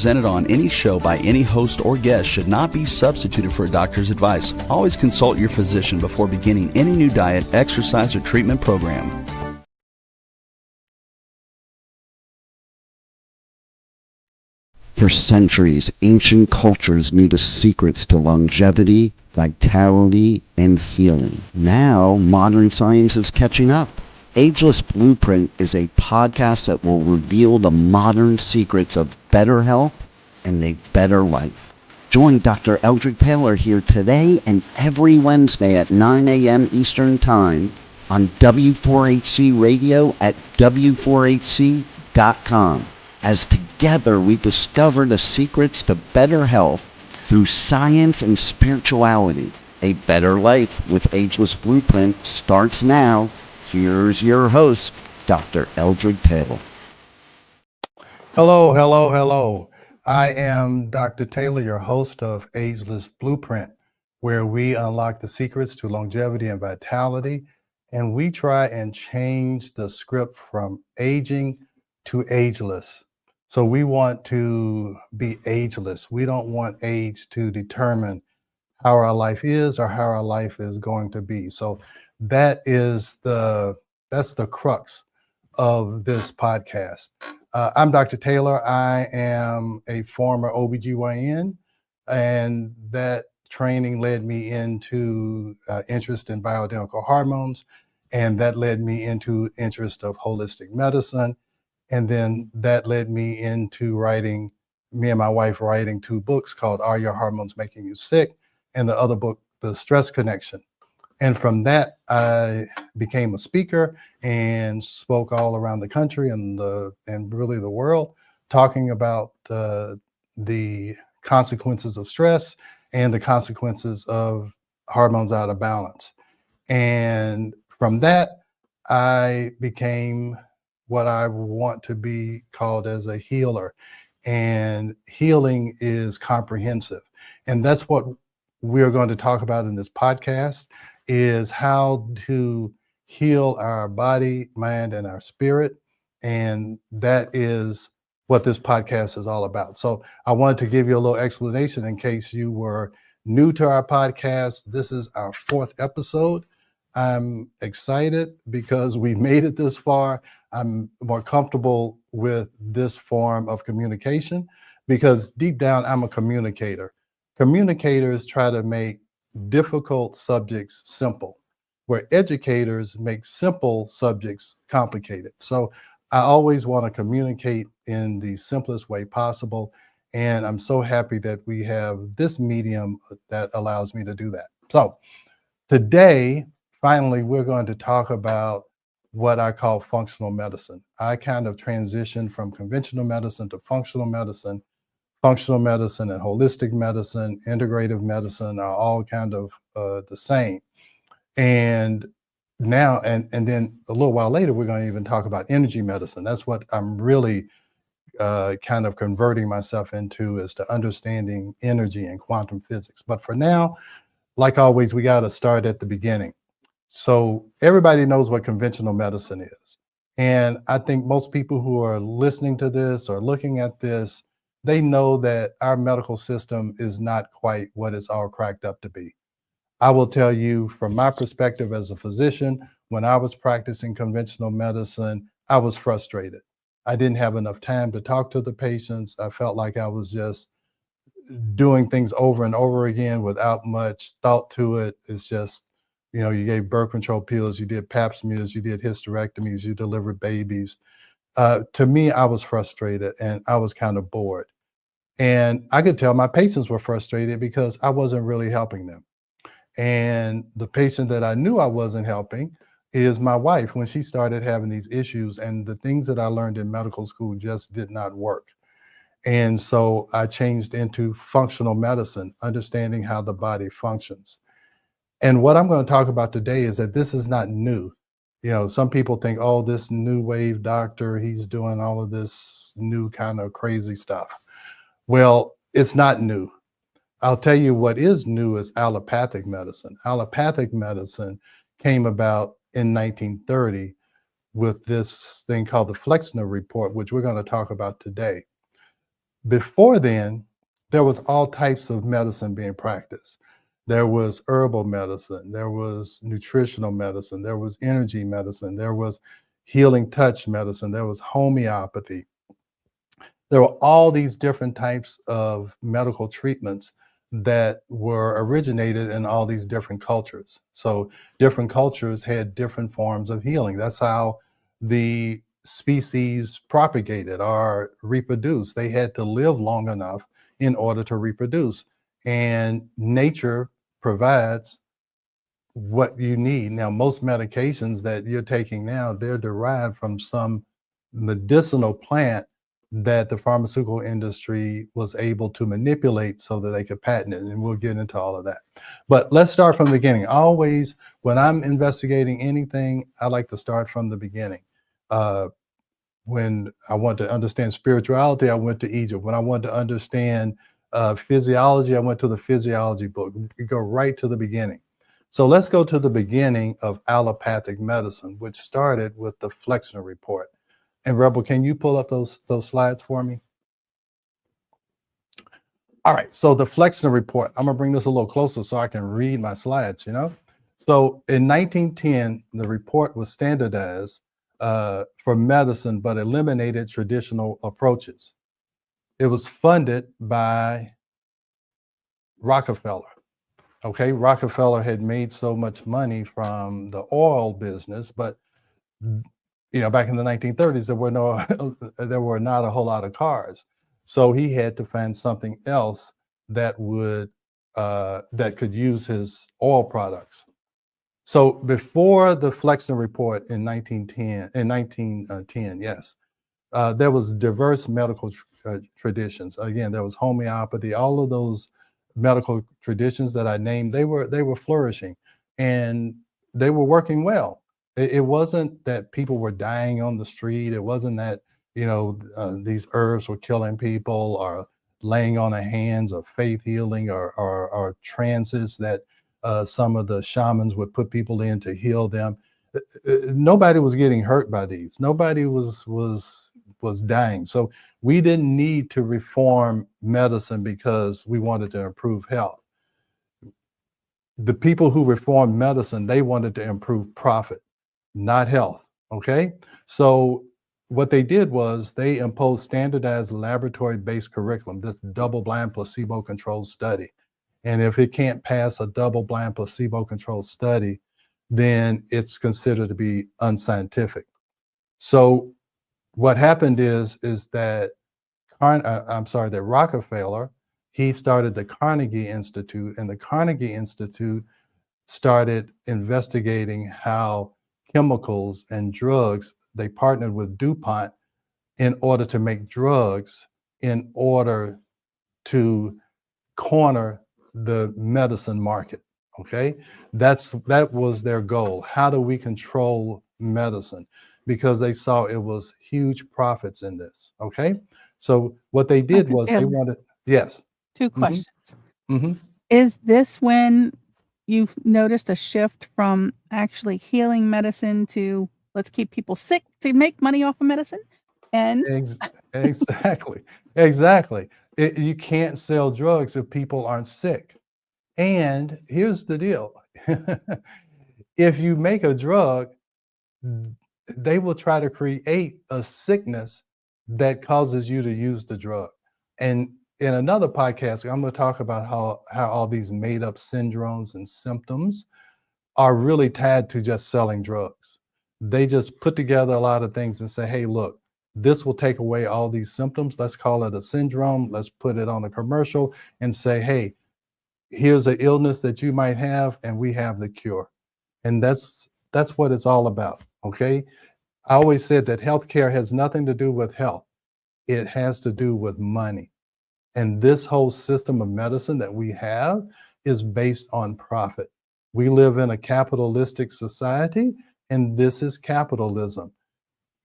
presented on any show by any host or guest should not be substituted for a doctor's advice. Always consult your physician before beginning any new diet, exercise, or treatment program. For centuries, ancient cultures knew the secrets to longevity, vitality, and healing. Now, modern science is catching up. Ageless Blueprint is a podcast that will reveal the modern secrets of better health and a better life. Join Dr. Eldred Taylor here today and every Wednesday at 9 a.m. Eastern Time on W4HC Radio at W4HC.com. As together we discover the secrets to better health through science and spirituality. A better life with Ageless Blueprint starts now. Here's your host, Dr. Eldred Taylor. Hello, hello, hello. I am Dr. Taylor, your host of Ageless Blueprint, where we unlock the secrets to longevity and vitality, and we try and change the script from aging to ageless. So we want to be ageless. We don't want age to determine how our life is or how our life is going to be. So that's the crux of this podcast. I'm Dr. Taylor. I am a former OBGYN, and that training led me into interest in bioidentical hormones, and that led me into interest of holistic medicine. And then that led me into me and my wife writing 2 books called Are Your Hormones Making You Sick? And the other book, The Stress Connection. And from that, I became a speaker and spoke all around the country and really the world, talking about the consequences of stress and the consequences of hormones out of balance. And from that, I became what I want to be called as a healer. And healing is comprehensive. And that's what we're going to talk about in this podcast, is how to heal our body, mind, and our spirit. And that is what this podcast is all about. So I wanted to give you a little explanation in case you were new to our podcast. This is our 4th episode. I'm excited because we made it this far. I'm more comfortable with this form of communication because deep down, I'm a communicator. Communicators try to make difficult subjects simple, where educators make simple subjects complicated. So I always want to communicate in the simplest way possible. And I'm so happy that we have this medium that allows me to do that. So today, finally, we're going to talk about what I call functional medicine. I kind of transitioned from conventional medicine to functional medicine. Functional medicine and holistic medicine, integrative medicine are all kind of the same. And now, and then a little while later, we're going to even talk about energy medicine. That's what I'm really kind of converting myself into, is to understanding energy and quantum physics. But for now, like always, we got to start at the beginning. So everybody knows what conventional medicine is. And I think most people who are listening to this or looking at this, they know that our medical system is not quite what it's all cracked up to be. I will tell you from my perspective as a physician, when I was practicing conventional medicine, I was frustrated. I didn't have enough time to talk to the patients. I felt like I was just doing things over and over again without much thought to it. It's just, you gave birth control pills, you did pap smears, you did hysterectomies, you delivered babies. To me, I was frustrated and I was kind of bored. And I could tell my patients were frustrated because I wasn't really helping them. And the patient that I knew I wasn't helping is my wife when she started having these issues, and the things that I learned in medical school just did not work. And so I changed into functional medicine, understanding how the body functions. And what I'm going to talk about today is that this is not new. Some people think, oh, this new wave doctor, he's doing all of this new kind of crazy stuff. Well, it's not new. I'll tell you what is new is allopathic medicine. Allopathic medicine came about in 1930 with this thing called the Flexner Report, which we're going to talk about today. Before then, there was all types of medicine being practiced. There was herbal medicine, there was nutritional medicine, there was energy medicine, there was healing touch medicine, there was homeopathy. There were all these different types of medical treatments that were originated in all these different cultures. So different cultures had different forms of healing. That's how the species propagated or reproduced. They had to live long enough in order to reproduce. And nature provides what you need. Now, most medications that you're taking now, they're derived from some medicinal plant that the pharmaceutical industry was able to manipulate so that they could patent it. And we'll get into all of that. But let's start from the beginning. Always, when I'm investigating anything, I like to start from the beginning. When I want to understand spirituality, I went to Egypt. When I wanted to understand physiology, I went to the physiology book. We go right to the beginning. So let's go to the beginning of allopathic medicine, which started with the Flexner Report. And Rebel, can you pull up those slides for me? All right, so the Flexner Report. I'm gonna bring this a little closer so I can read my slides, you know? So in 1910, the report was standardized for medicine, but eliminated traditional approaches. It was funded by Rockefeller. Okay, Rockefeller had made so much money from the oil business, but back in the 1930s, there were not a whole lot of cars, so he had to find something else that could use his oil products. So before the Flexner Report in 1910, yes, there was diverse medical traditions. Again, there was homeopathy, all of those medical traditions that I named, they were flourishing and they were working well. It wasn't that people were dying on the street. It wasn't that, these herbs were killing people or laying on of hands or faith healing or trances that some of the shamans would put people in to heal them. Nobody was getting hurt by these. Nobody was dying. So we didn't need to reform medicine because we wanted to improve health. The people who reformed medicine, they wanted to improve profit, not health. Okay. So what they did was they imposed standardized laboratory-based curriculum, this double-blind placebo-controlled study. And if it can't pass a double-blind placebo-controlled study, then it's considered to be unscientific. So what happened is that that Rockefeller, he started the Carnegie Institute, and the Carnegie Institute started investigating how chemicals and drugs, they partnered with DuPont in order to make drugs in order to corner the medicine market. Okay, that was their goal. How do we control medicine? Because they saw it was huge profits in this. Okay, so what they did Dr. was they Taylor, wanted, yes. 2 Mhm, questions. mhm. Is this when you've noticed a shift from actually healing medicine to let's keep people sick to make money off of medicine? And Ex- exactly, exactly. You can't sell drugs if people aren't sick. And here's the deal: if you make a drug, they will try to create a sickness that causes you to use the drug. And in another podcast, I'm going to talk about how all these made up syndromes and symptoms are really tied to just selling drugs. They just put together a lot of things and say, hey, look, this will take away all these symptoms. Let's call it a syndrome. Let's put it on a commercial and say, hey, here's an illness that you might have, and we have the cure. And that's what it's all about. Okay. I always said that healthcare has nothing to do with health. It has to do with money. And this whole system of medicine that we have is based on profit. We live in a capitalistic society, and this is capitalism.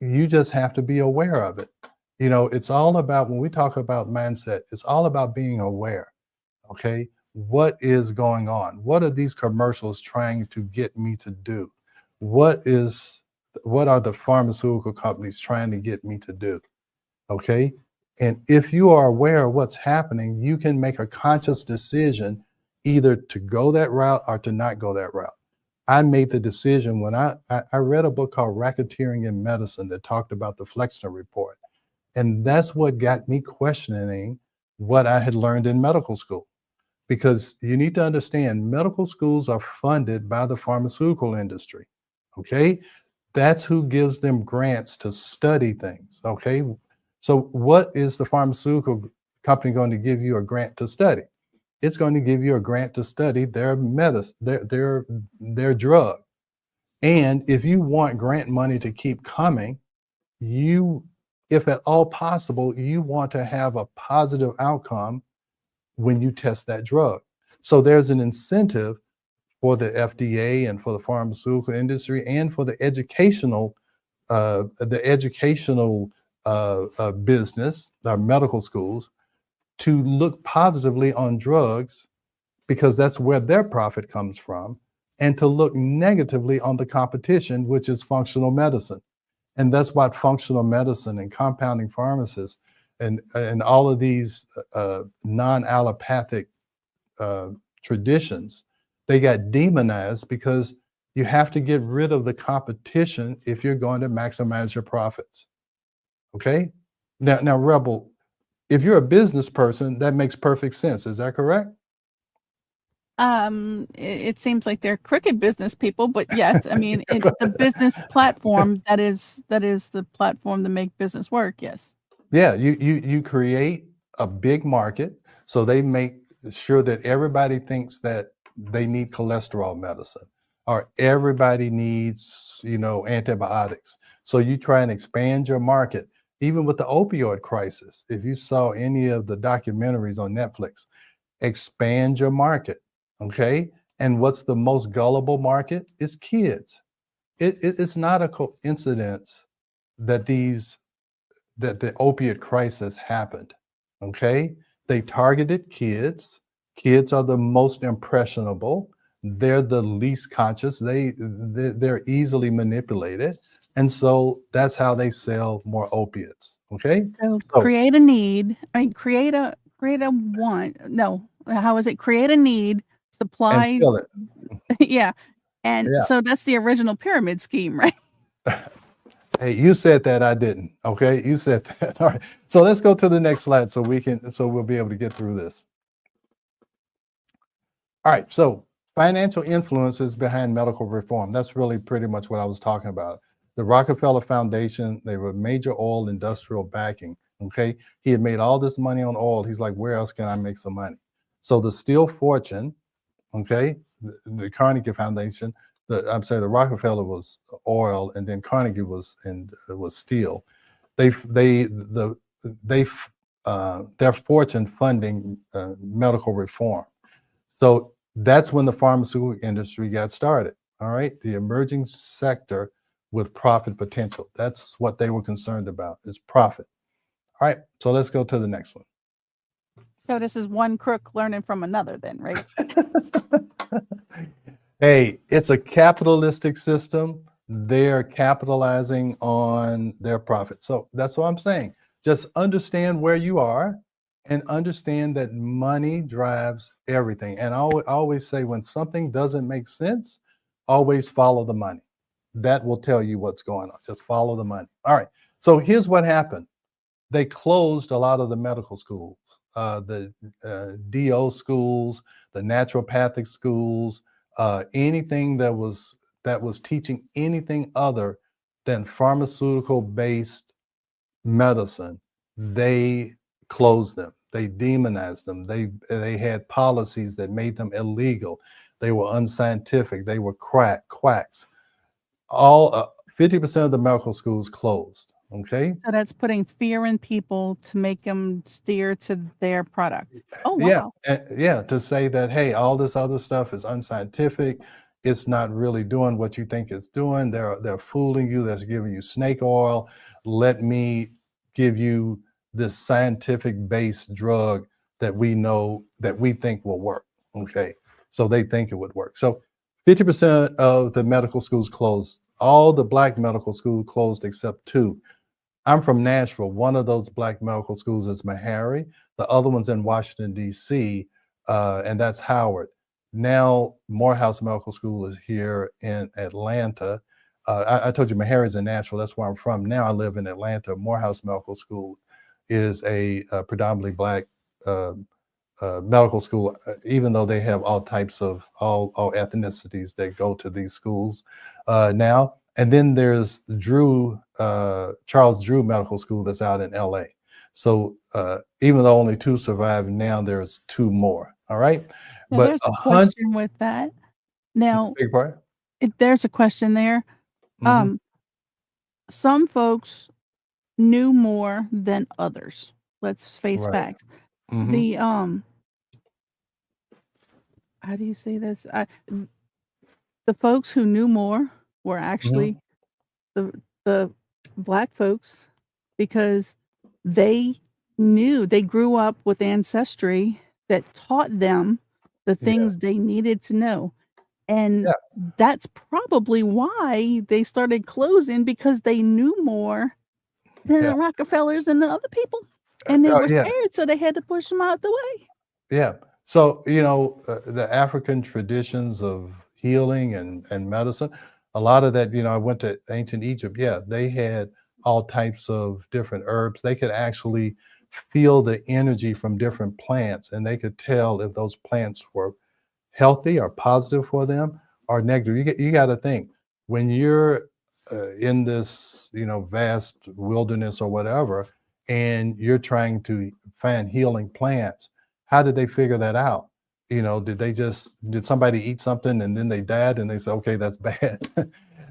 You just have to be aware of it. It's all about, when we talk about mindset, it's all about being aware. Okay. What is going on? What are these commercials trying to get me to do? What are the pharmaceutical companies trying to get me to do? Okay. And if you are aware of what's happening, you can make a conscious decision either to go that route or to not go that route. I made the decision when I read a book called Racketeering in Medicine that talked about the Flexner Report. And that's what got me questioning what I had learned in medical school. Because you need to understand, medical schools are funded by the pharmaceutical industry. Okay. That's who gives them grants to study things. Okay. So, what is the pharmaceutical company going to give you a grant to study? It's going to give you a grant to study their medicine, their drug. And if you want grant money to keep coming, you, if at all possible, you want to have a positive outcome when you test that drug. So there's an incentive for the FDA and for the pharmaceutical industry and for the educational business, our medical schools, to look positively on drugs because that's where their profit comes from, and to look negatively on the competition, which is functional medicine. And that's why functional medicine and compounding pharmacists and all of these non-allopathic traditions, they got demonized because you have to get rid of the competition if you're going to maximize your profits. Okay? Now, Rebel, if you're a business person, that makes perfect sense. Is that correct? It seems like they're crooked business people, but yes, I mean, the business platform, that is the platform to make business work. Yes. Yeah, you create a big market, so they make sure that everybody thinks that they need cholesterol medicine or everybody needs, antibiotics. So you try and expand your market. Even with the opioid crisis, if you saw any of the documentaries on Netflix, expand your market. Okay. And what's the most gullible market? Is kids. It's not a coincidence that the opiate crisis happened. Okay. They targeted kids. Kids are the most impressionable. They're the least conscious. They're easily manipulated. And so that's how they sell more opiates. Okay. So So create a need. I mean, create a want. No, how is it? Create a need, and supply. fill it. Yeah. And Yeah. so that's the original pyramid scheme, right? Hey, you said that, I didn't. Okay, you said that. All right. So let's go to the next slide so we'll be able to get through this. All right. So financial influences behind medical reform. That's really pretty much what I was talking about. The Rockefeller Foundation, they were major oil industrial backing. Okay. He had made all this money on oil. He's like, where else can I make some money? So the Steel Fortune, okay, the Carnegie Foundation, the Rockefeller was oil, and then Carnegie was steel. They their fortune funding medical reform. So that's when the pharmaceutical industry got started. All right, the emerging sector with profit potential. That's what they were concerned about, is profit. All right, so let's go to the next one. So this is one crook learning from another, then, right? Hey, it's a capitalistic system. They're capitalizing on their profit. So that's what I'm saying. Just understand where you are and understand that money drives everything. And I always say, when something doesn't make sense, always follow the money. That will tell you what's going on. Just follow the money. All right. So here's what happened. They closed a lot of the medical schools, the DO schools, the naturopathic schools, anything that was teaching anything other than pharmaceutical based medicine. They closed them. They demonized them. They had policies that made them illegal. They were unscientific. They were quacks. All 50% of the medical schools closed. Okay. So that's putting fear in people to make them steer to their product. Oh, Yeah, wow. yeah, to say that, hey, all this other stuff is unscientific. It's not really doing what you think it's doing. They're fooling you. They're giving you snake oil. Let me give you this scientific based drug that we know that we think will work. Okay, so they think it would work. So 50% of the medical schools closed. All the black medical schools closed except two. I'm from Nashville. One of those black medical schools is Meharry. The other one's in Washington, D.C., and that's Howard. Now, Morehouse Medical School is here in Atlanta. I told you Meharry's in Nashville. That's where I'm from. Now I live in Atlanta. Morehouse Medical School is a predominantly black medical school, even though they have all types of all ethnicities that go to these schools now. And then there's Charles Drew Medical School that's out in LA. So even though only 2 survive now, there's 2 more. All right. Now, But there's a question with that. Now, big part. there's a question there. Mhm. Some folks knew more than others. Let's face Right. facts. Mhm. The how do you say this? The folks who knew more were Mhm. actually the black folks because they they grew up with ancestry that taught them the Yeah. things they needed to know. And Yeah. that's probably why they started closing because they knew more than Yeah. the Rockefellers and the other people. And they Oh, were yeah. scared, so they had to push them out the way. Yeah. So, the African traditions of healing and medicine, a lot of that, I went to ancient Egypt. Yeah, they had all types of different herbs. They could actually feel the energy from different plants, and they could tell if those plants were healthy or positive for them or negative. You got to think when you're in this, vast wilderness or whatever, and you're trying to find healing plants. How did they figure that out? Did somebody eat something and then they died and they said, okay, that's bad.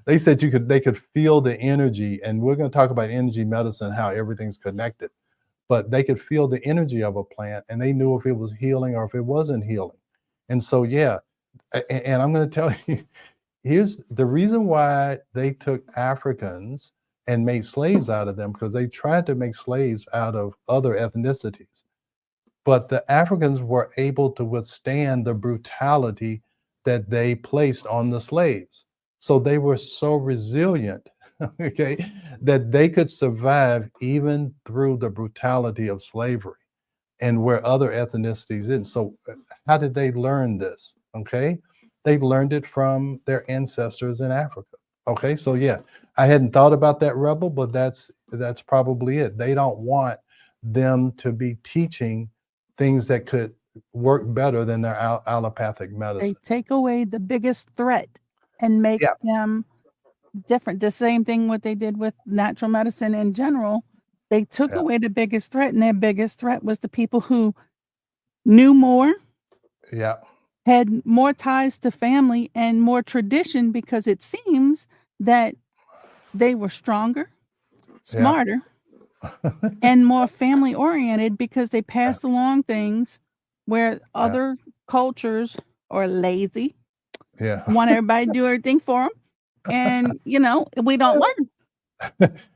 They said they could feel the energy, and we're going to talk about energy medicine, how everything's connected. But they could feel the energy of a plant, and they knew if it was healing or if it wasn't healing. And so, yeah, and I'm going to tell you, here's the reason why they took Africans and made slaves out of them, because they tried to make slaves out of other ethnicities. But the Africans were able to withstand the brutality that they placed on the slaves. So they were so resilient, okay, that they could survive even through the brutality of slavery and where other ethnicities didn't. So, how did they learn this? Okay, they learned it from their ancestors in Africa. Okay, so yeah, I hadn't thought about that, Rebel, but that's probably it. They don't want them to be teaching things that could work better than their allopathic They medicine. take away the biggest threat and make Yeah, them different. The same thing what they did with natural medicine in general. They took yeah, away the biggest threat, and their biggest threat was the people who knew more, yeah, had more ties to family and more tradition because it seems that they were stronger, yeah, smarter, and more family oriented because they passed along things where yeah, other cultures are lazy, yeah. want everybody to do everything for them, and we don't learn.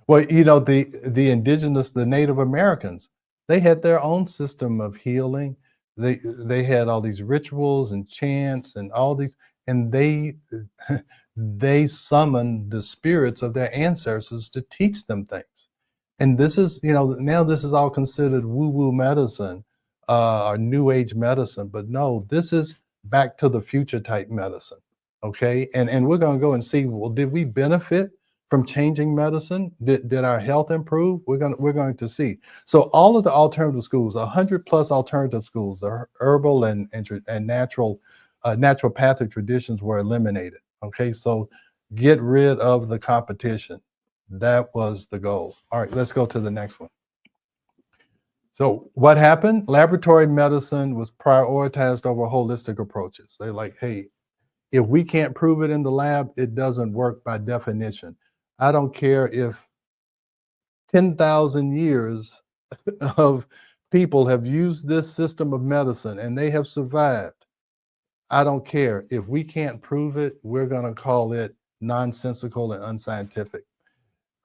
Well, the Native Americans, they had their own system of healing. They had all these rituals and chants and all these, and they summoned the spirits of their ancestors to teach them things. And this is, now this is all considered woo-woo medicine, or new age medicine, but no, this is back to the future type medicine. Okay. And we're going to go and see, well, did we benefit from changing medicine? Did our health improve? We're going to see. So all of the alternative schools, 100 plus alternative schools, the herbal and natural naturopathic traditions were eliminated. Okay, so get rid of the competition. That was the goal. All right, let's go to the next one. So what happened? Laboratory medicine was prioritized over holistic approaches. They like, hey, if we can't prove it in the lab, it doesn't work by definition. I don't care if 10,000 years of people have used this system of medicine and they have survived. I don't care. If we can't prove it, we're going to call it nonsensical and unscientific.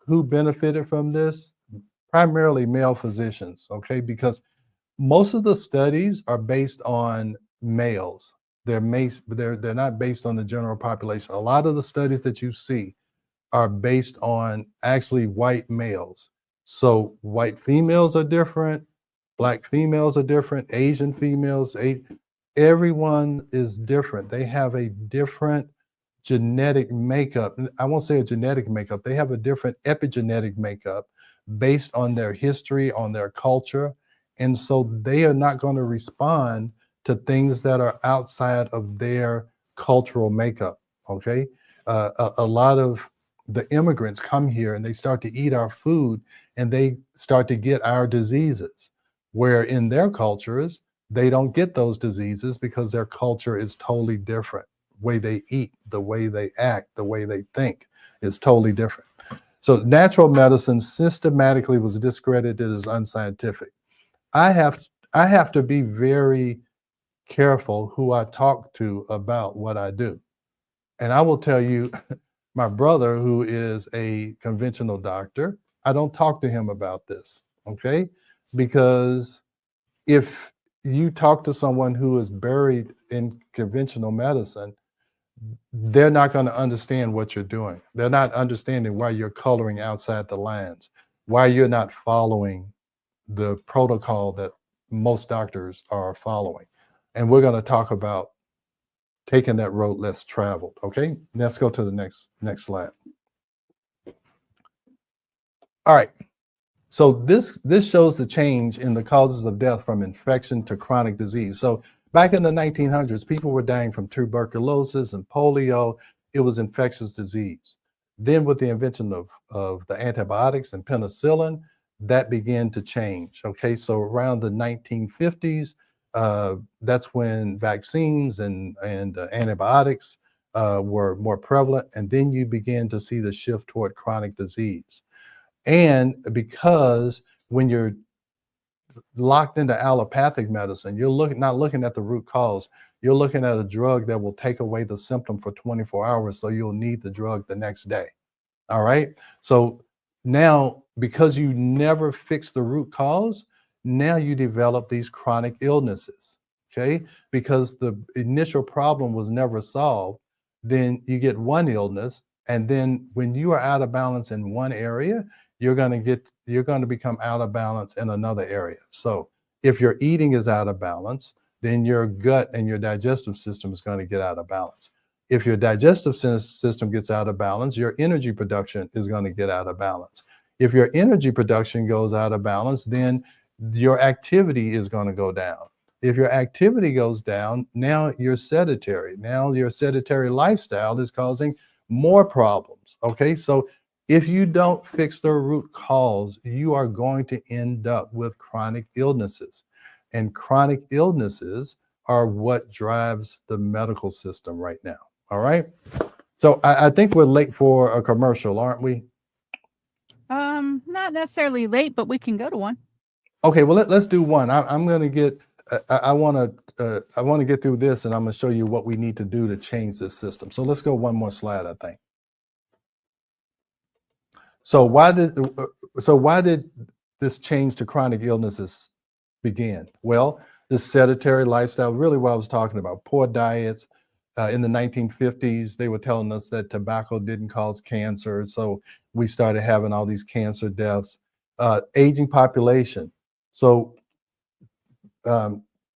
Who benefited from this? Primarily male physicians, okay? Because most of the studies are based on males. They're not based on the general population. A lot of the studies that you see are based on actually white males. So white females are different, black females are different, Asian females, everyone is different. They have a different genetic makeup. I won't say a genetic makeup, they have a different epigenetic makeup based on their history, on their culture. And so they are not going to respond to things that are outside of their cultural makeup. Okay. A lot of the immigrants come here and they start to eat our food and they start to get our diseases, where in their cultures, they don't get those diseases because their culture is totally different. The way they eat, the way they act, the way they think is totally different. So natural medicine systematically was discredited as unscientific. I have to be very careful who I talk to about what I do. And I will tell you, my brother, who is a conventional doctor, I don't talk to him about this, okay? Because if you talk to someone who is buried in conventional medicine, they're not going to understand what you're doing. They're not understanding why you're coloring outside the lines, why you're not following the protocol that most doctors are following. And we're going to talk about taking that road less traveled. Okay, let's go to the next slide. All right. So this shows the change in the causes of death from infection to chronic disease. So back in the 1900s, people were dying from tuberculosis and polio. It was infectious disease. Then with the invention of the antibiotics and penicillin, that began to change. Okay, so around the 1950s, that's when vaccines and antibiotics were more prevalent. And then you began to see the shift toward chronic disease. And because when you're locked into allopathic medicine, you're not looking at the root cause. You're looking at a drug that will take away the symptom for 24 hours. So you'll need the drug the next day. All right. So now, because you never fix the root cause, now you develop these chronic illnesses. Okay. Because the initial problem was never solved, then you get one illness. And then when you are out of balance in one area, you're going to become out of balance in another area. So if your eating is out of balance, then your gut and your digestive system is going to get out of balance. If your digestive system gets out of balance, your energy production is going to get out of balance. If your energy production goes out of balance, then your activity is going to go down. If your activity goes down, now you're sedentary. Now your sedentary lifestyle is causing more problems. Okay, so if you don't fix the root cause, you are going to end up with chronic illnesses. And chronic illnesses are what drives the medical system right now. All right. So I think we're late for a commercial, aren't we? Not necessarily late, but we can go to one. Okay, well let's do one. I'm going to get. I want to get through this, and I'm going to show you what we need to do to change this system. So let's go one more slide, I think. So why did this change to chronic illnesses begin? Well, the sedentary lifestyle, really what I was talking about, poor diets. In the 1950s, they were telling us that tobacco didn't cause cancer. So we started having all these cancer deaths. Aging population. So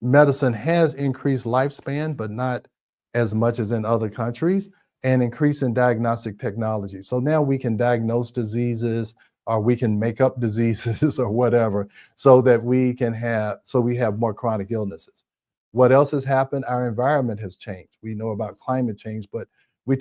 medicine has increased lifespan, but not as much as in other countries, and increase in diagnostic technology. So now we can diagnose diseases, or we can make up diseases or whatever, so that we have more chronic illnesses. What else has happened? Our environment has changed. We know about climate change, but I'm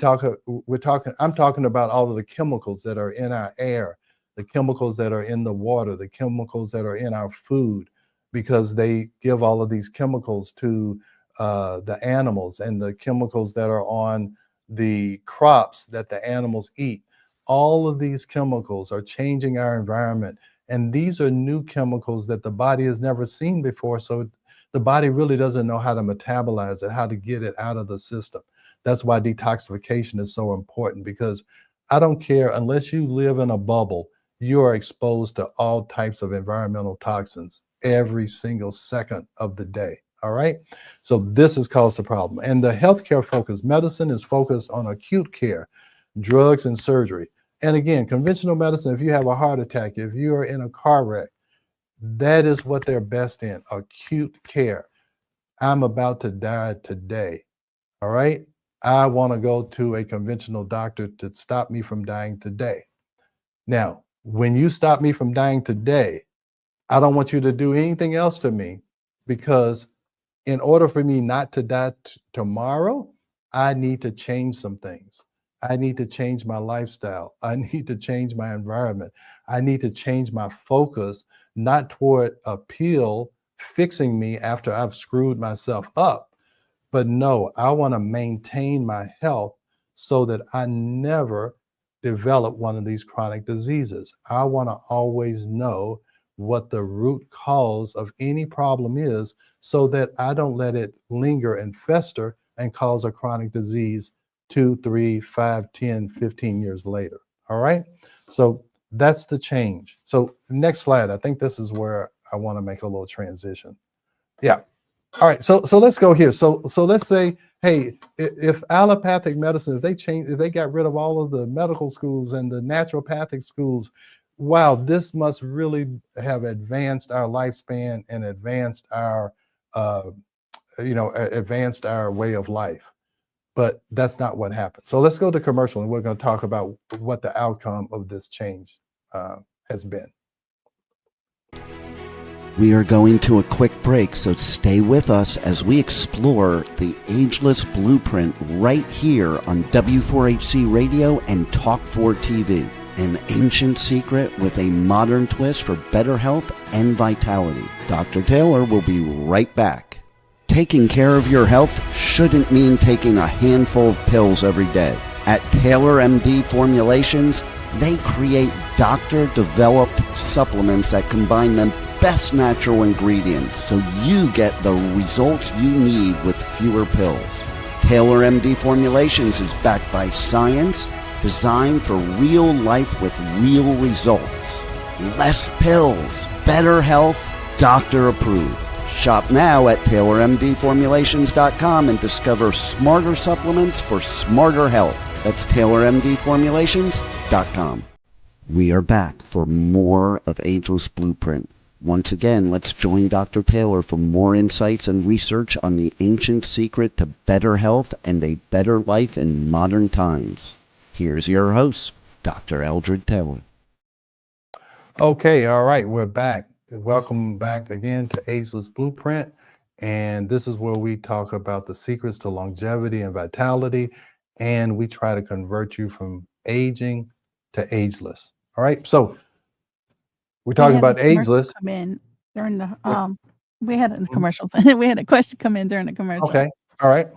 talking about all of the chemicals that are in our air, the chemicals that are in the water, the chemicals that are in our food, because they give all of these chemicals to the animals, and the chemicals that are on the crops that the animals eat. All of these chemicals are changing our environment. And these are new chemicals that the body has never seen before. So the body really doesn't know how to metabolize it, how to get it out of the system. That's why detoxification is so important, because I don't care, unless you live in a bubble, you are exposed to all types of environmental toxins every single second of the day. All right. So this has caused a problem. And the healthcare focused medicine is focused on acute care, drugs and surgery. And again, conventional medicine, if you have a heart attack, if you are in a car wreck, that is what they're best in, acute care. I'm about to die today. All right. I want to go to a conventional doctor to stop me from dying today. Now, when you stop me from dying today, I don't want you to do anything else to me, because in order for me not to die tomorrow, I need to change some things. I need to change my lifestyle. I need to change my environment. I need to change my focus, not toward a pill fixing me after I've screwed myself up, but no, I want to maintain my health so that I never develop one of these chronic diseases. I want to always know what the root cause of any problem is so that I don't let it linger and fester and cause a chronic disease 2, 3, 5, 10, 15 years later. All right. So that's the change. So next slide. I think this is where I want to make a little transition. Yeah. All right, so let's go here. So let's say, hey, if allopathic medicine, if they got rid of all of the medical schools and the naturopathic schools, wow, this must really have advanced our lifespan and advanced our, advanced our way of life. But that's not what happened. So let's go to commercial, and we're going to talk about what the outcome of this change has been. We are going to a quick break, so stay with us as we explore the ageless blueprint right here on W4HC Radio and Talk 4 TV. An ancient secret with a modern twist for better health and vitality. Dr. Taylor will be right back. Taking care of your health shouldn't mean taking a handful of pills every day. At Taylor MD Formulations, they create doctor-developed supplements that combine the best natural ingredients so you get the results you need with fewer pills. Taylor MD Formulations is backed by science, designed for real life with real results. Less pills, better health, doctor approved. Shop now at TaylorMDFormulations.com and discover smarter supplements for smarter health. That's TaylorMDFormulations.com. We are back for more of Ageless Blueprint. Once again, let's join Dr. Taylor for more insights and research on the ancient secret to better health and a better life in modern times. Here's your host, Dr. Eldred Taylor. Okay, all right, we're back. Welcome back again to Ageless Blueprint. And this is where we talk about the secrets to longevity and vitality. And we try to convert you from aging to ageless. All right, so we're talking about ageless. Come in during the we had a commercial. We had a question come in during the commercial. Okay, all right.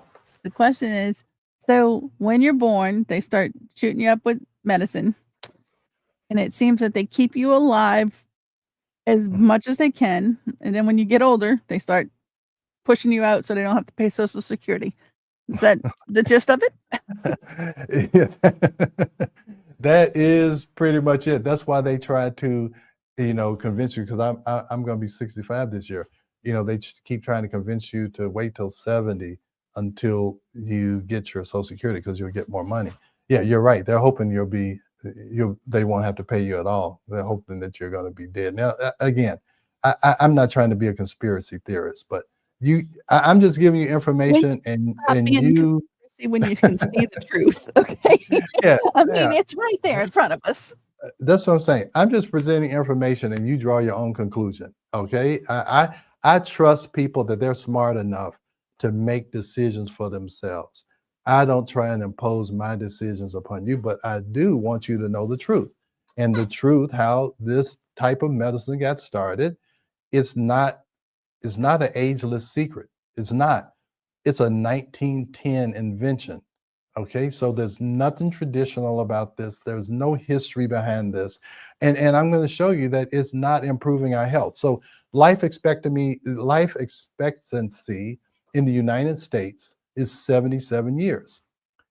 The question is, so when you're born, they start shooting you up with medicine, and it seems that they keep you alive as much as they can, and then when you get older, they start pushing you out so they don't have to pay Social Security. Is that the gist of it? That is pretty much it. That's why they try to, convince you, because I'm going to be 65 this year. They just keep trying to convince you to wait till 70 until you get your Social Security, because you'll get more money. Yeah, you're right. They're hoping they won't have to pay you at all. They're hoping that you're going to be dead. Now, again, I'm not trying to be a conspiracy theorist, but I'm just giving you information, and you see when you can see the truth. Okay. Yeah, I mean, it's right there in front of us. That's what I'm saying. I'm just presenting information, and you draw your own conclusion. Okay. I trust people that they're smart enough to make decisions for themselves. I don't try and impose my decisions upon you, but I do want you to know the truth. And the truth, how this type of medicine got started, it's not an ageless secret. It's not. It's a 1910 invention. Okay, so there's nothing traditional about this. There's no history behind this. And I'm going to show you that it's not improving our health. So life expectancy in the United States is 77 years.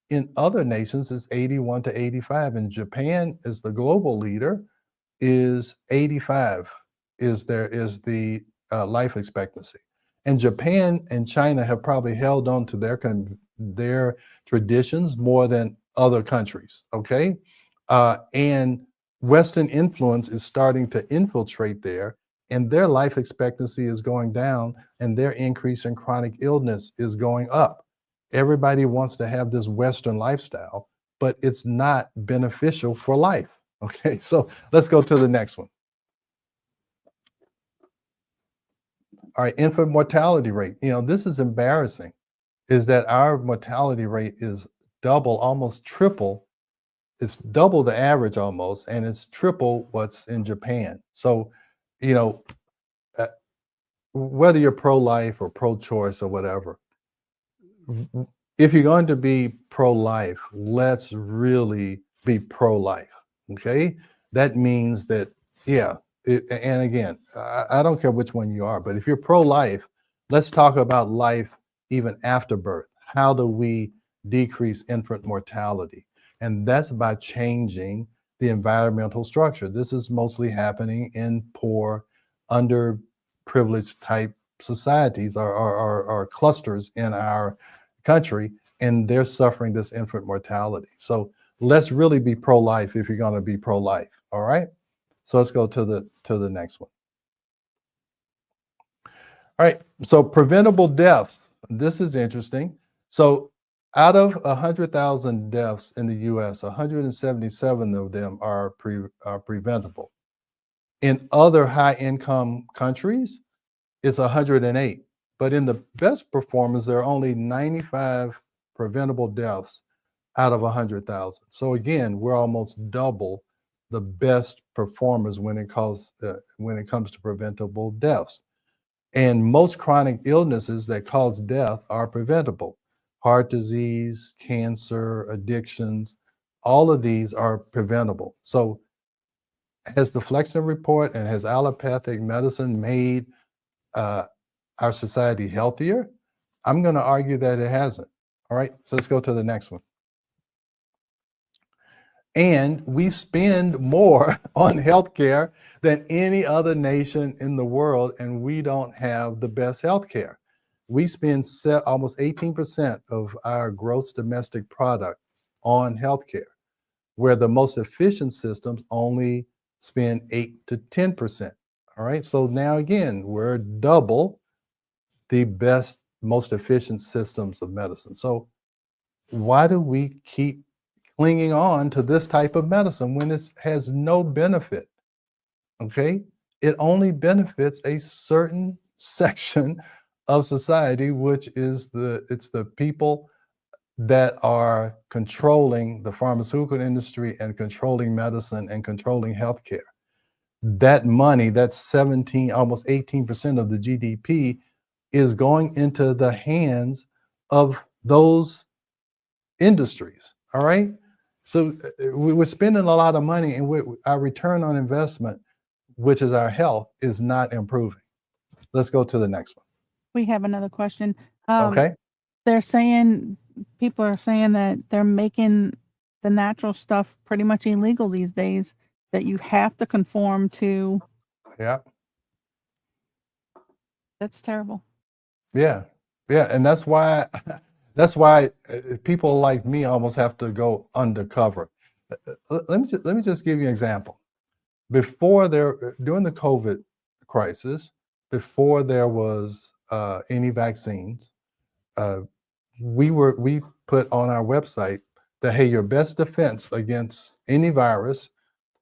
In other nations, it's 81 to 85. And Japan is the global leader, is 85 is the life expectancy. And Japan and China have probably held on to their traditions more than other countries. Okay, And Western influence is starting to infiltrate there, and their life expectancy is going down, and their increase in chronic illness is going up. Everybody wants to have this Western lifestyle, but it's not beneficial for life. Okay, so let's go to the next one. All right, infant mortality rate. This is embarrassing, is that our mortality rate is double, almost triple. It's double the average almost, and it's triple what's in Japan. So, you know, uh, whether you're pro-life or pro-choice or whatever, if you're going to be pro-life, let's really be pro-life. Okay, that means that, yeah. And again, I don't care which one you are, but if you're pro-life, let's talk about life even after birth. How do we decrease infant mortality? And that's by changing the environmental structure. This is mostly happening in poor, underprivileged type societies or clusters in our country, and they're suffering this infant mortality. So let's really be pro-life if you're going to be pro-life. All right. So let's go to the next one. All right. So preventable deaths. This is interesting. So out of 100,000 deaths in the U.S., 177 of them are preventable. In other high-income countries, it's 108. But in the best performers, there are only 95 preventable deaths out of 100,000. So again, we're almost double the best performers when it comes to preventable deaths. And most chronic illnesses that cause death are preventable. Heart disease, cancer, addictions, all of these are preventable. So has the Flexner report and has allopathic medicine made our society healthier? I'm going to argue that it hasn't. All right, so let's go to the next one. And we spend more on healthcare than any other nation in the world, and we don't have the best healthcare. We spend almost 18% of our gross domestic product on healthcare, where the most efficient systems only spend 8 to 10%. All right, so now again, we're double the best, most efficient systems of medicine. So why do we keep clinging on to this type of medicine when it has no benefit? Okay, it only benefits a certain section of society, which is the people that are controlling the pharmaceutical industry and controlling medicine and controlling healthcare. That money, that's 17, almost 18% of the GDP, is going into the hands of those industries. All right. So we're spending a lot of money, and our return on investment, which is our health, is not improving. Let's go to the next one. We have another question. Okay. People are saying that they're making the natural stuff pretty much illegal these days, that you have to conform to. Yeah. That's terrible. Yeah. Yeah. And that's why people like me almost have to go undercover. Let me just give you an example. During the COVID crisis, before there was any vaccines, we put on our website that, hey, your best defense against any virus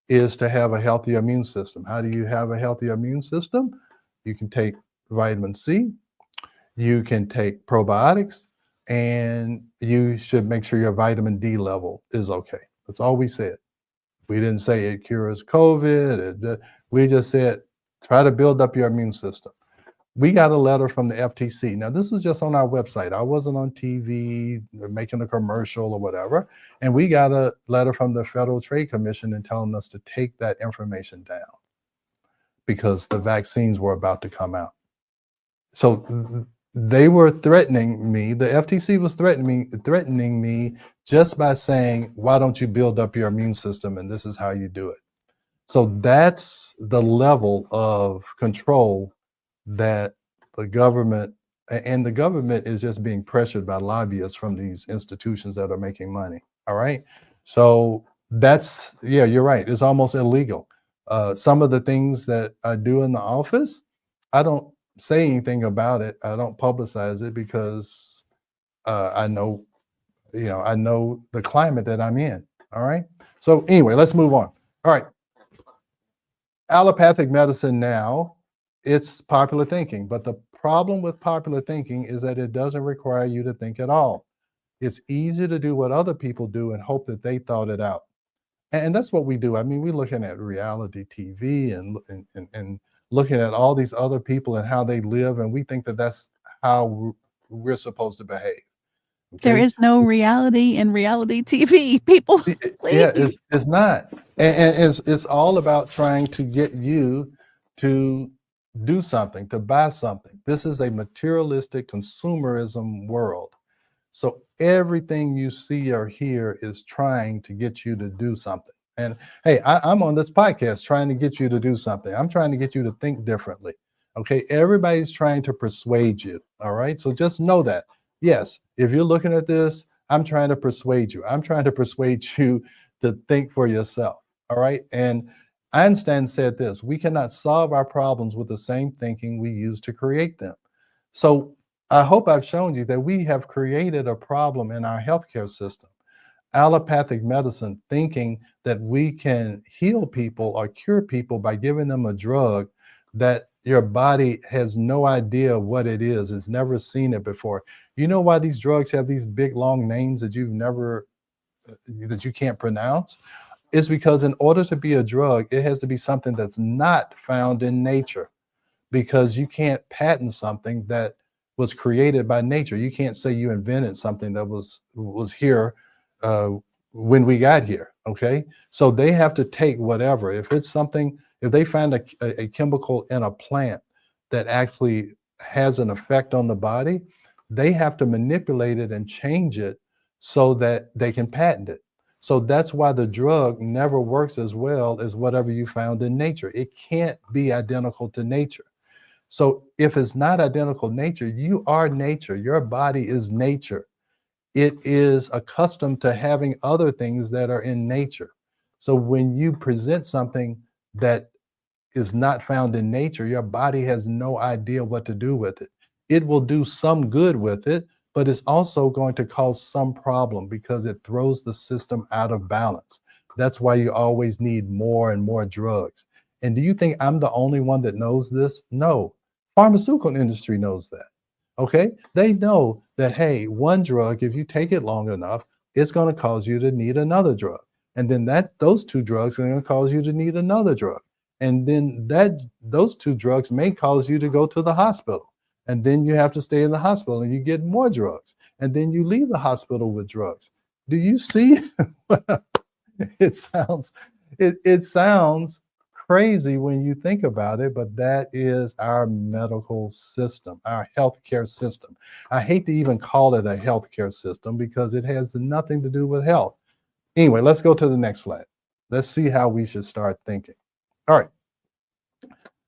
is to have a healthy immune system. How do you have a healthy immune system? You can take vitamin C, you can take probiotics, and you should make sure your vitamin D level is okay. That's all we said. We didn't say it cures COVID. We just said, try to build up your immune system. We got a letter from the FTC. Now, this was just on our website. I wasn't on TV making a commercial or whatever. And we got a letter from the Federal Trade Commission and telling us to take that information down because the vaccines were about to come out. So they were threatening me. The FTC was threatening me just by saying, why don't you build up your immune system? And this is how you do it. So that's the level of control that the government is just being pressured by lobbyists from these institutions that are making money. All right. So Yeah, you're right. It's almost illegal. Some of the things that I do in the office, I don't say anything about it. I don't publicize it because I know, I know the climate that I'm in. All right. So anyway, let's move on. All right. Allopathic medicine now, it's popular thinking, but the problem with popular thinking is that it doesn't require you to think at all. It's easy to do what other people do and hope that they thought it out. And that's what we do. I mean, we're looking at reality TV and looking at all these other people and how they live, and we think that that's how we're supposed to behave. There Okay. is no reality in reality TV, people. Yeah, Please. it's not. And it's all about trying to get you to do something, to buy something. This is a materialistic consumerism world. So everything you see or hear is trying to get you to do something. And hey, I'm on this podcast trying to get you to do something. I'm trying to get you to think differently. Okay. Everybody's trying to persuade you. All right. So just know that. Yes, if you're looking at this, I'm trying to persuade you. I'm trying to persuade you to think for yourself. All right. And Einstein said this: we cannot solve our problems with the same thinking we use to create them. So I hope I've shown you that we have created a problem in our healthcare system. Allopathic medicine, thinking that we can heal people or cure people by giving them a drug that your body has no idea what it is, it's never seen it before. You know why these drugs have these big long names that that you can't pronounce? It's because in order to be a drug, it has to be something that's not found in nature, because you can't patent something that was created by nature. You can't say you invented something that was here uh, when we got here. Okay, so they have to take whatever. If it's something, if they find a chemical in a plant that actually has an effect on the body, they have to manipulate it and change it so that they can patent it. So that's why the drug never works as well as whatever you found in nature. It can't be identical to nature. So if it's not identical nature, you are nature. Your body is nature. It is accustomed to having other things that are in nature. So when you present something that is not found in nature, your body has no idea what to do with it. It will do some good with it, but it's also going to cause some problem because it throws the system out of balance. That's why you always need more and more drugs. And do you think I'm the only one that knows this? No. Pharmaceutical industry knows that. Okay? They know that, hey, one drug, if you take it long enough, it's going to cause you to need another drug. And then those two drugs are going to cause you to need another drug. And then those two drugs may cause you to go to the hospital. And then you have to stay in the hospital and you get more drugs. And then you leave the hospital with drugs. Do you see? it sounds it sounds crazy when you think about it, but that is our medical system, our healthcare system. I hate to even call it a healthcare system because it has nothing to do with health. Anyway, let's go to the next slide. Let's see how we should start thinking. All right.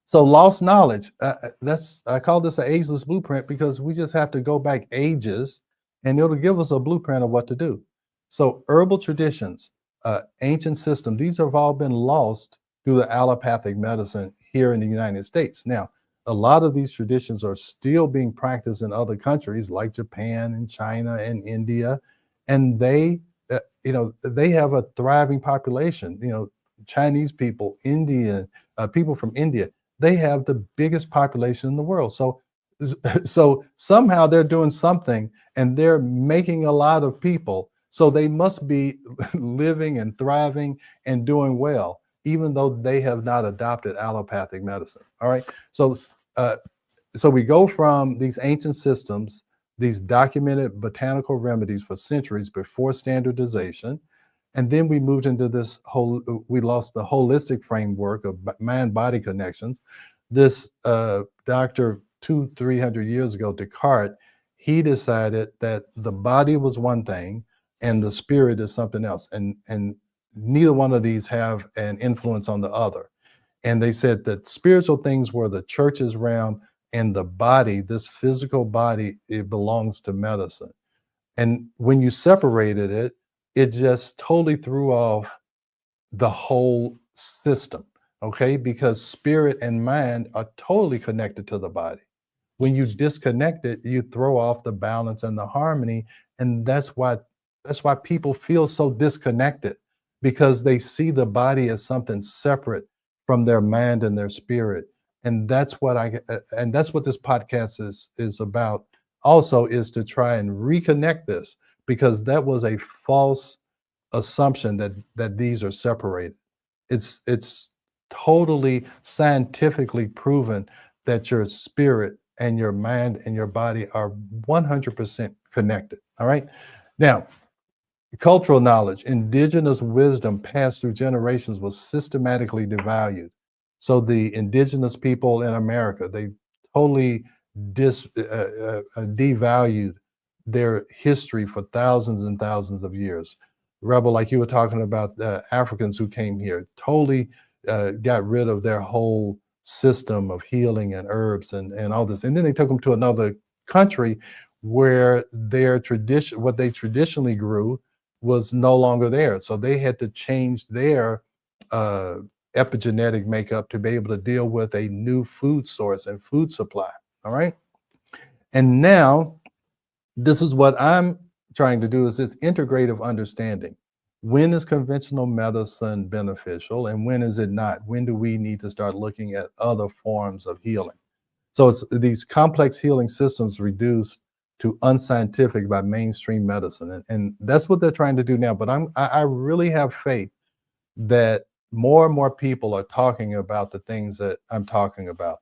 So lost knowledge. I call this an ageless blueprint because we just have to go back ages, and it'll give us a blueprint of what to do. So herbal traditions, ancient system, these have all been lost through the allopathic medicine here in the United States. Now, a lot of these traditions are still being practiced in other countries like Japan and China and India, and they have a thriving population. Chinese people, people from India, they have the biggest population in the world. So somehow they're doing something and they're making a lot of people. So they must be living and thriving and doing well, even though they have not adopted allopathic medicine. All right. So we go from these ancient systems, these documented botanical remedies for centuries before standardization. And then we moved into we lost the holistic framework of mind-body connections. This doctor 300 years ago, Descartes, he decided that the body was one thing and the spirit is something else. And neither one of these have an influence on the other. And they said that spiritual things were the church's realm, and the body, this physical body, it belongs to medicine. And when you separated it, it just totally threw off the whole system, okay? Because spirit and mind are totally connected to the body. When you disconnect it, you throw off the balance and the harmony, and that's why people feel so disconnected, because they see the body as something separate from their mind and their spirit. And that's what this podcast is about, also, is to try and reconnect this, because that was a false assumption that these are separated. It's totally scientifically proven that your spirit and your mind and your body are 100% connected. All right. Now, cultural knowledge, indigenous wisdom passed through generations was systematically devalued. So the indigenous people in America, they totally devalued their history for thousands and thousands of years. Rebel, like you were talking about, Africans who came here, totally got rid of their whole system of healing and herbs and all this. And then they took them to another country where their tradition, what they traditionally grew, was no longer there. So they had to change their epigenetic makeup to be able to deal with a new food source and food supply. All right. And now this is what I'm trying to do, is this integrative understanding. When is conventional medicine beneficial and when is it not? When do we need to start looking at other forms of healing? So it's these complex healing systems reduced to unscientific by mainstream medicine. And that's what they're trying to do now. But I really have faith that more and more people are talking about the things that I'm talking about.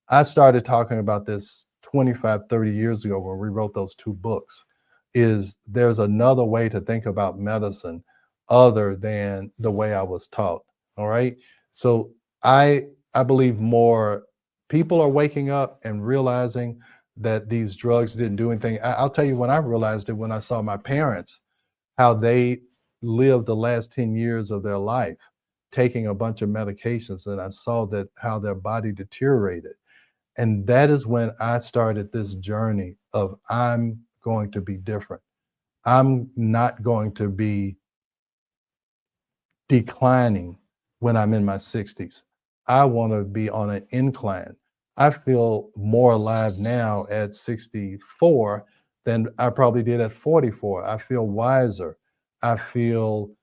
I started talking about this 25, 30 years ago when we wrote those two books. Is there's another way to think about medicine other than the way I was taught. All right. So I believe more people are waking up and realizing that these drugs didn't do anything. I'll tell you when I realized it, when I saw my parents, how they lived the last 10 years of their life taking a bunch of medications, and I saw that how their body deteriorated. And that is when I started this journey of I'm going to be different. I'm not going to be declining when I'm in my 60s. I want to be on an incline. I feel more alive now at 64 than I probably did at 44. I feel wiser. I feel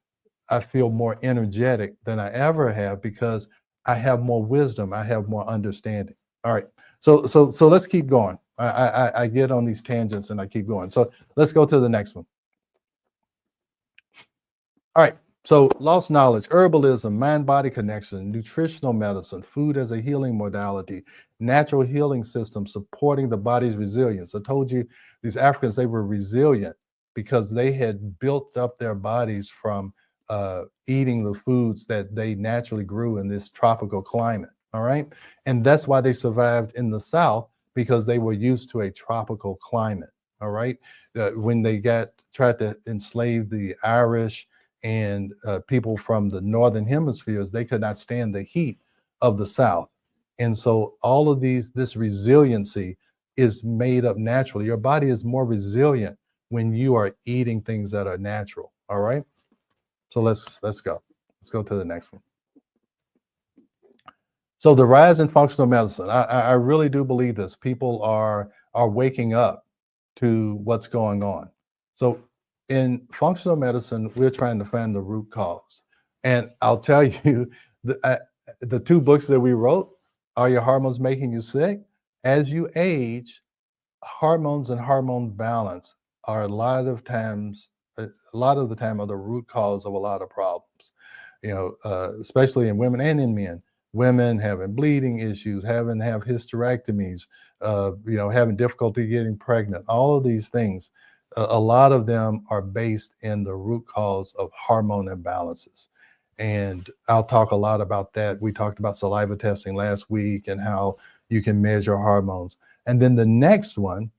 more energetic than I ever have because I have more wisdom. I have more understanding. All right. So let's keep going. I get on these tangents and I keep going. So let's go to the next one. All right. So lost knowledge, herbalism, mind-body connection, nutritional medicine, food as a healing modality, natural healing system supporting the body's resilience. I told you these Africans, they were resilient because they had built up their bodies from eating the foods that they naturally grew in this tropical climate. All right. And that's why they survived in the South, because they were used to a tropical climate. All right. When they tried to enslave the Irish and people from the northern hemispheres, they could not stand the heat of the South. And so all of this resiliency is made up naturally. Your body is more resilient when you are eating things that are natural. All right. So let's go. Let's go to the next one. So the rise in functional medicine, I really do believe this. People are waking up to what's going on. So in functional medicine, we're trying to find the root cause. And I'll tell you, the two books that we wrote, Are Your Hormones Making You Sick? As you age, hormones and hormone balance are a lot of the time are the root cause of a lot of problems, especially in women and in men. Women having bleeding issues, have hysterectomies, having difficulty getting pregnant. All of these things, a lot of them are based in the root cause of hormone imbalances. And I'll talk a lot about that. We talked about saliva testing last week and how you can measure hormones. And then the next one,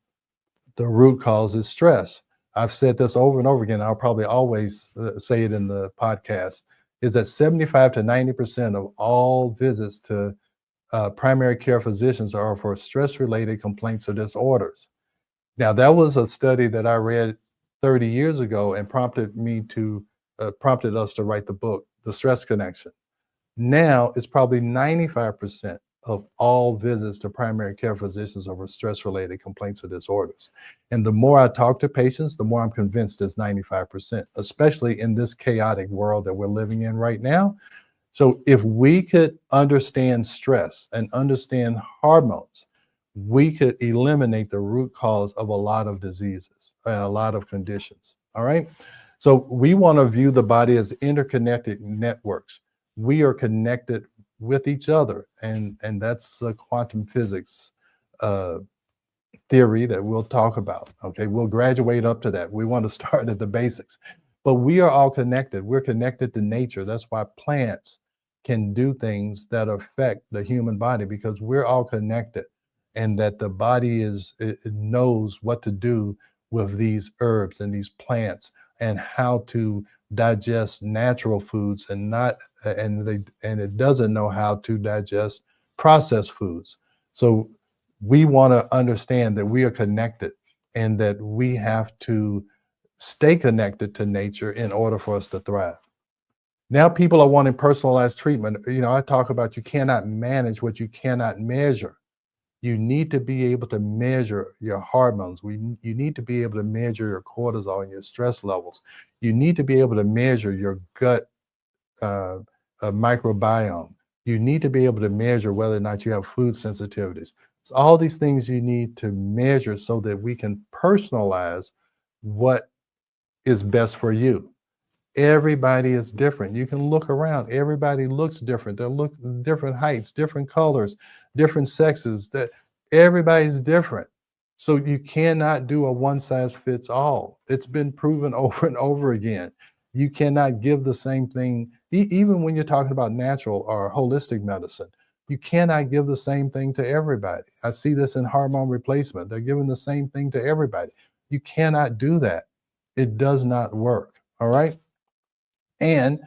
the root cause is stress. I've said this over and over again. I'll probably always say it in the podcast, is that 75 to 90% of all visits to primary care physicians are for stress-related complaints or disorders. Now, that was a study that I read 30 years ago and prompted us to write the book the stress connection. Now it's probably 95% of all visits to primary care physicians over stress-related complaints or disorders. And the more I talk to patients, the more I'm convinced it's 95%, especially in this chaotic world that we're living in right now. So if we could understand stress and understand hormones, we could eliminate the root cause of a lot of diseases and a lot of conditions. All right. So we want to view the body as interconnected networks. We are connected with each other, and that's the quantum physics theory that we'll talk about. Okay, we'll graduate up to that. We want to start at the basics, but we are all connected. We're connected to nature. That's why plants can do things that affect the human body, because we're all connected, and that the body it knows what to do with these herbs and these plants, and how to digest natural foods, and not and it doesn't know how to digest processed foods. So we want to understand that we are connected, and that we have to stay connected to nature in order for us to thrive. Now people are wanting personalized treatment. I talk about you cannot manage what you cannot measure. You need to be able to measure your hormones. You need to be able to measure your cortisol and your stress levels. You need to be able to measure your gut microbiome. You need to be able to measure whether or not you have food sensitivities. So all these things you need to measure so that we can personalize what is best for you. Everybody is different. You can look around. Everybody looks different. They look different heights, different colors, different sexes. That everybody's different. So you cannot do a one size fits all. It's been proven over and over again. You cannot give the same thing, even when you're talking about natural or holistic medicine. You cannot give the same thing to everybody. I see this in hormone replacement. They're giving the same thing to everybody. You cannot do that. It does not work. All right. And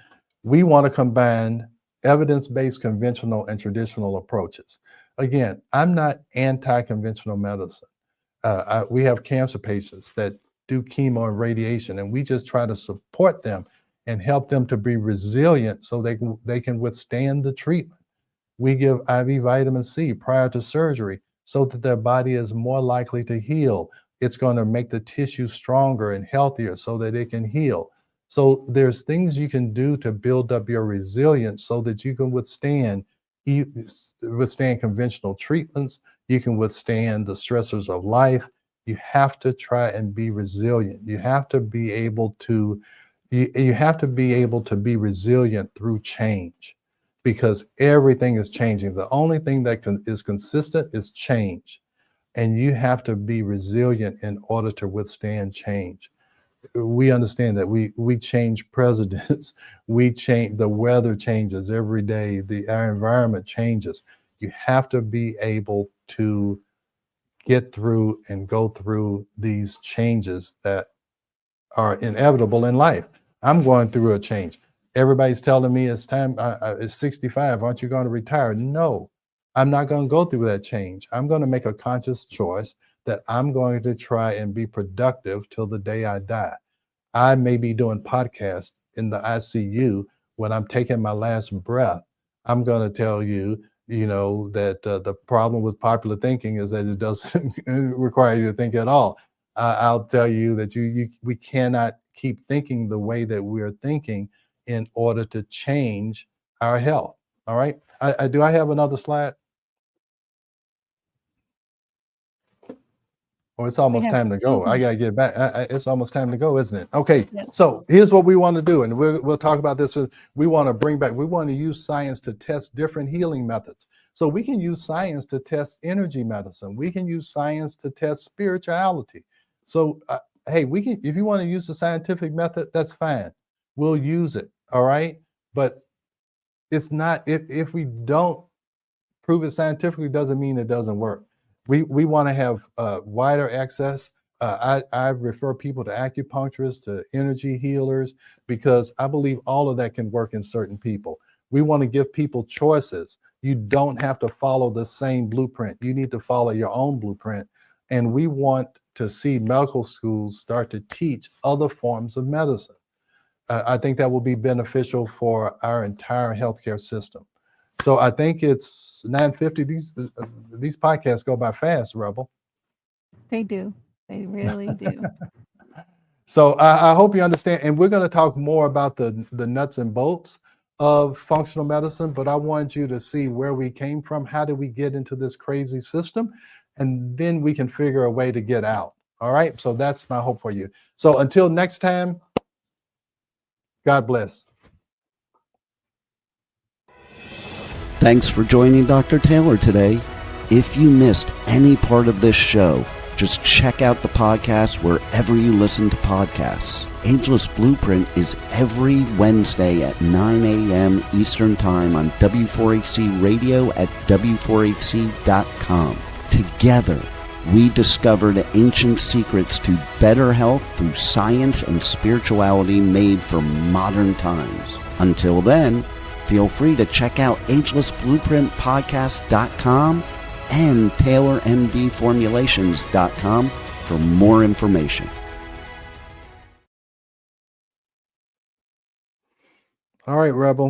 we want to combine evidence-based conventional and traditional approaches. Again, I'm not anti-conventional medicine. We have cancer patients that do chemo and radiation, and we just try to support them and help them to be resilient so they can withstand the treatment. We give IV vitamin C prior to surgery so that their body is more likely to heal. It's going to make the tissue stronger and healthier so that it can heal. So there's things you can do to build up your resilience so that you can withstand conventional treatments. You can withstand the stressors of life. You have to try and be resilient. You have to be able to be resilient through change, because everything is changing. The only thing that is consistent is change. And you have to be resilient in order to withstand change. We understand that we change presidents, we change, the weather changes every day, our environment changes. You have to be able to get through and go through these changes that are inevitable in life. I'm going through a change. Everybody's telling me it's time, it's 65, aren't you going to retire? No, I'm not going to go through that change. I'm going to make a conscious choice that I'm going to try and be productive till the day I die. I may be doing podcasts in the ICU when I'm taking my last breath. I'm going to tell you, that the problem with popular thinking is that it doesn't require you to think at all. I'll tell you that we cannot keep thinking the way that we're thinking in order to change our health. All right. Do I have another slide? Oh, it's almost time to go. I gotta get back. It's almost time to go, isn't it? Okay. Yes. So here's what we want to do, and we'll talk about this. We want to bring back. We want to use science to test different healing methods. So we can use science to test energy medicine. We can use science to test spirituality. So hey, we can. If you want to use the scientific method, that's fine. We'll use it. All right. But it's not. If we don't prove it scientifically, doesn't mean it doesn't work. We want to have wider access. I refer people to acupuncturists, to energy healers, because I believe all of that can work in certain people. We want to give people choices. You don't have to follow the same blueprint. You need to follow your own blueprint. And we want to see medical schools start to teach other forms of medicine. I think that will be beneficial for our entire healthcare system. So I think it's 9:50. These podcasts go by fast, Rebel. They do. They really do. So I hope you understand. And we're going to talk more about the nuts and bolts of functional medicine, but I want you to see where we came from. How did we get into this crazy system? And then we can figure a way to get out. All right. So that's my hope for you. So until next time, God bless. Thanks for joining Dr. Taylor today. If you missed any part of this show, just check out the podcast wherever you listen to podcasts. Ageless Blueprint is every Wednesday at 9 a.m. Eastern Time on W4HC Radio at W4HC.com. Together, we discover the ancient secrets to better health through science and spirituality made for modern times. Until then, feel free to check out agelessblueprintpodcast.com and taylormdformulations.com for more information. All right, Rebel.